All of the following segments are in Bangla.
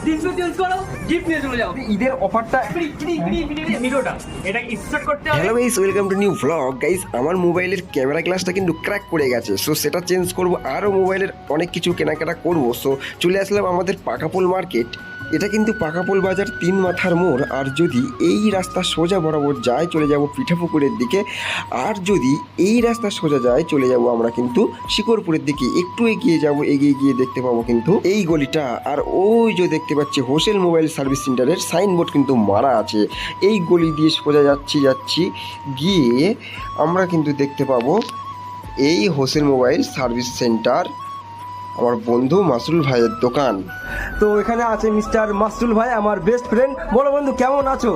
ডিসপ্লে চেঞ্জ করো, গিফট নিয়ে চলে যাও। ঈদের অফারটা ভিডিওটা এটা স্টার্ট করতে হবে। Hello guys, welcome to new vlog. Guys, আমার মোবাইলের ক্যামেরা গ্লাসটা কিন্তু ক্র্যাক করে গেছে, সো সেটা চেঞ্জ করব, আরও মোবাইলের অনেক কিছু কেনাকাটা করব। সো চলে আসলাম আমাদের পাকাপোল মার্কেট। এটা কিন্তু পাকাপোল বাজার 3 মাথার মোড়। আর যদি এই রাস্তা সোজা বরাবর যায় চলে যাব পিঠাপুকুরের দিকে, আর যদি এই রাস্তা সোজা যায় চলে যাব আমরা কিন্তু শিকরপুরের দিকে। একটু এগিয়ে যাব, এগিয়ে গিয়ে দেখতে পাবো কিন্তু এই গলিটা, আর ওই যে দেখতে পাচ্ছি হোসেন মোবাইল সার্ভিস সেন্টারের সাইনবোর্ড কিন্তু মারা আছে। এই গলি দিয়ে সোজা যাচ্ছি গিয়ে আমরা কিন্তু দেখতে পাবো এই হোসেন মোবাইল সার্ভিস সেন্টার, আমার বন্ধু মাসুল ভাইয়ের দোকান। তো এখানে আছে মিস্টার মাসুল ভাই, আমার বেস্ট ফ্রেন্ড। বলো বন্ধু, কেমন আছো?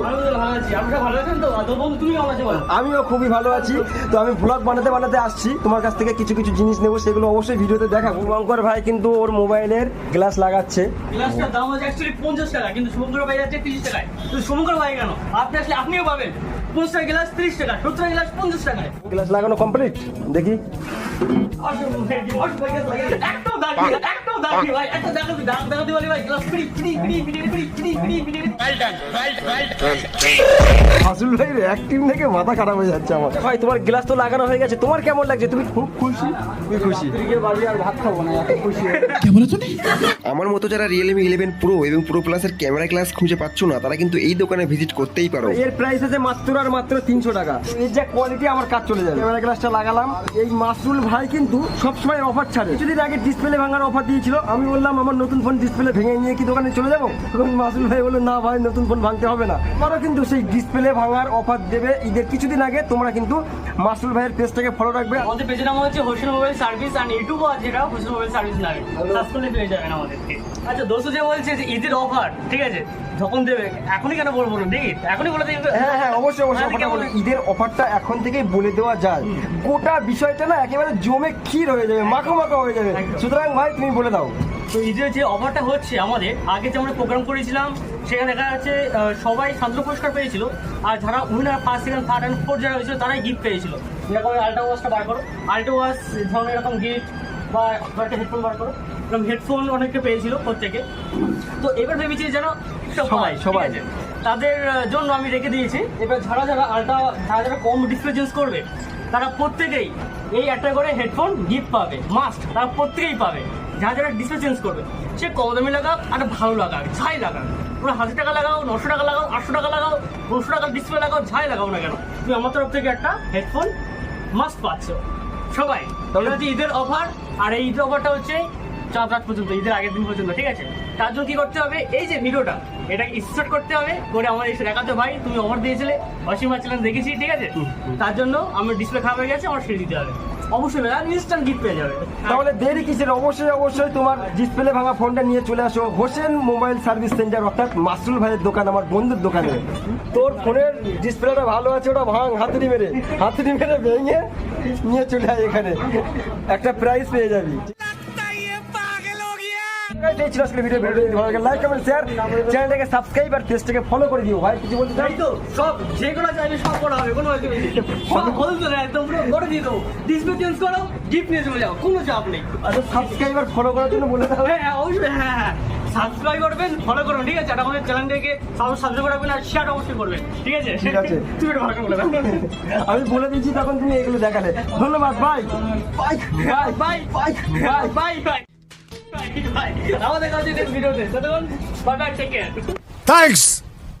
আমিও খুবই ভালো আছি। তো আমি ব্লগ বানাতে আসছি, তোমার কাছ থেকে কিছু কিছু জিনিস নেবো, সেগুলো অবশ্যই ভিডিওতে দেখাবো। শুভঙ্কর ভাই কিন্তু ওর মোবাইলের গ্লাস লাগাচ্ছে। গ্লাসটার দাম হচ্ছে অ্যাকচুয়ালি 50 টাকা, কিন্তু শুভঙ্কর ভাই যাচ্ছে 30 টাকায়। তো শুভঙ্কর ভাই কেন, আপনি আসলে আপনিও পাবেন 50 টাকা গ্লাস 30 টাকা, 70 গ্লাস 50 টাকায়। গ্লাস লাগানো কমপ্লিট, দেখি। মাসুল ভাই অ্যাক্টিং থেকে মাথা খারাপ হয়ে যাচ্ছে আমার। ভাই তোমার গ্লাস তো লাগানো হয়ে গেছে, তোমার কেমন লাগছে? তুমি খুব খুশি? খুশি আর ভাত খাবো না, এত খুশি। আমার মতো যারা রিয়েলমি 11 প্রো এবং প্রো প্লাসের ক্যামেরা গ্লাস খুঁজে পাচ্ছ না, তারা কিন্তু এই দোকানে ভিজিট করতেই পারো। এর প্রাইস আছে মাত্র আর মাত্র 300 টাকা। এর যে কোয়ালিটি, আমার কাজ চলে যাবে। ক্যামেরা গ্লাসটা লাগালাম। এই মাসুল ভাই কিন্তু সবসময় অফার ছাড়ে। কিছুদিন আগে ডিসপ্লে ভাঙার অফার দিয়েছিল। আমি বললাম আমার নতুন ফোন ডিসপ্লে ভেঙে নিয়ে কি দোকানে চলে যাবো? তখন মাসুল ভাই বললো না ভাই, নতুন ফোন ভাঙতে হবে না। আরও কিন্তু সেই ডিসপ্লে ভাঙার অফার দেবে ঈদের কিছুদিন আগে। তোমরা কিন্তু মাসুল ভাইয়ের পেজটাকে ফলো রাখবে। আমাদের পেজের নাম হচ্ছে হোসেন মোবাইল সার্ভিস, আর ইউটিউবও আছে, এটা হোসেন মোবাইল সার্ভিস নামে সার্চ করলে পেয়ে যাবেন আমাদেরকে। আচ্ছা দোস্ত যে বলছে যে ঈদের অফার, ঠিক আছে, যখন দেবে এখনই কেন বলবো না, দেখি এখনই বলে দিই। হ্যাঁ অবশ্যই ঈদের অফারটা এখন থেকেই বলে দেওয়া যায়। গোটা বিষয়টা না একেবারে জমে ক্ষীর হয়ে যাবে, মাখো হয়ে যাবে। সুতরাং ভাই তুমি বলে দাও। তো ঈদের যে অফারটা হচ্ছে, আমাদের আগে যে আমরা প্রোগ্রাম করেছিলাম সেখানে দেখা যাচ্ছে সবাই শান্ত পুরস্কার পেয়েছিল, আর যারা winner first second third and fourth যারা হয়েছিল তারাই গিফট পেয়েছিল। যেরকম আল্ট্রা ওয়াচটা বার করো, আল্ট্রা ওয়াচ ধরনের এরকম গিফট, বা একটা হেডফোন বার করো, এরকম হেডফোন অনেকটা পেয়েছিল প্রত্যেকে। তো এবার ভেবেছি যেন সবাই তাদের জন্য আমি রেখে দিয়েছি। এবার যারা কম ডিসপ্লে চেঞ্জ করবে তারা প্রত্যেকেই এই একটা করে হেডফোন গিফট পাবে, মাস্ট, তারা প্রত্যেকেই পাবে। যারা ডিসপ্লে চেঞ্জ করবে, সে কম দামি লাগাক আর ভালো লাগাক, যাই লাগাক, তোমরা 1000 টাকা লাগাও, 900 টাকা লাগাও, 800 টাকা লাগাও, 200 টাকার ডিসপ্লে লাগাও, যাই লাগাও না কেন, তুমি আমার তরফ থেকে একটা হেডফোন মাস্ট পাচ্ছ সবাই। তাহলে হচ্ছে ঈদের অফার, আর এই ঈদের অফারটা হচ্ছে 4 রাত পর্যন্ত, ঈদের আগের দিন পর্যন্ত, ঠিক আছে? তার জন্য কি করতে হবে, এই যে ভিডিওটা এটা স্টার্ট করতে হবে করে আমাদের এসে দেখাতে, ভাই তুমি অফার দিয়েছিলে, হসিন ভাই চ্যানেল দেখেছি, ঠিক আছে? তার জন্য আমার ডিসপ্লে খারাপ হয়ে গেছে, আমার সেরে দিতে হবে। অবশ্যই ইনস্ট্যান্ট গিফট পেয়ে যাবে। তাহলে দেরি কিসের? অবশ্যই তোমার ডিসপ্লে ভাঙা ফোনটা নিয়ে চলে আসো হোসেন মোবাইল সার্ভিস সেন্টার, অর্থাৎ মাসুল ভাইয়ের দোকান, আমার বন্ধুর দোকানে। তোর ফোনের ডিসপ্লেটা ভালো আছে, ওটা ভাঙ, হাতুড়ি মেরে ভেঙে নিয়ে চলে আয় এখানে, একটা প্রাইজ পেয়ে যাবি। লাইক কমেন্ট শেয়ার, চ্যানেলটাকে সাবস্ক্রাইব আর পেজটাকে ফলো করে দিও। ভাই কিছু বলতে চাই? তো সব যেগুলো চাইবে সব করা হবে, কোনো সব বলতে না, একদম পুরো করে দিয়ে দেবো। ডিসপ্লে চেঞ্জ করো, গিফট নিয়ে চলে যাও, কোনো চাপ নেই। আচ্ছা সাবস্ক্রাইব আর ফলো করার জন্য বলে দাও। হ্যাঁ অবশ্যই, হ্যাঁ সাবস্ক্রাইব করবেন, ফলো করুন, ঠিক আছে? আর আমাদের চ্যানেলটাকে সাবস্ক্রাইব রাখবেন আর শেয়ার অবশ্যই করবেন, ঠিক আছে? তুমি এটা ভালো করে বলে দাও। আমি বলে দিচ্ছি, তখন তুমি এগুলো দেখালে। ধন্যবাদ, bye bye bye bye bye bye. আমাদের কাছে ভিডিওতে, bye bye, take care. Thanks!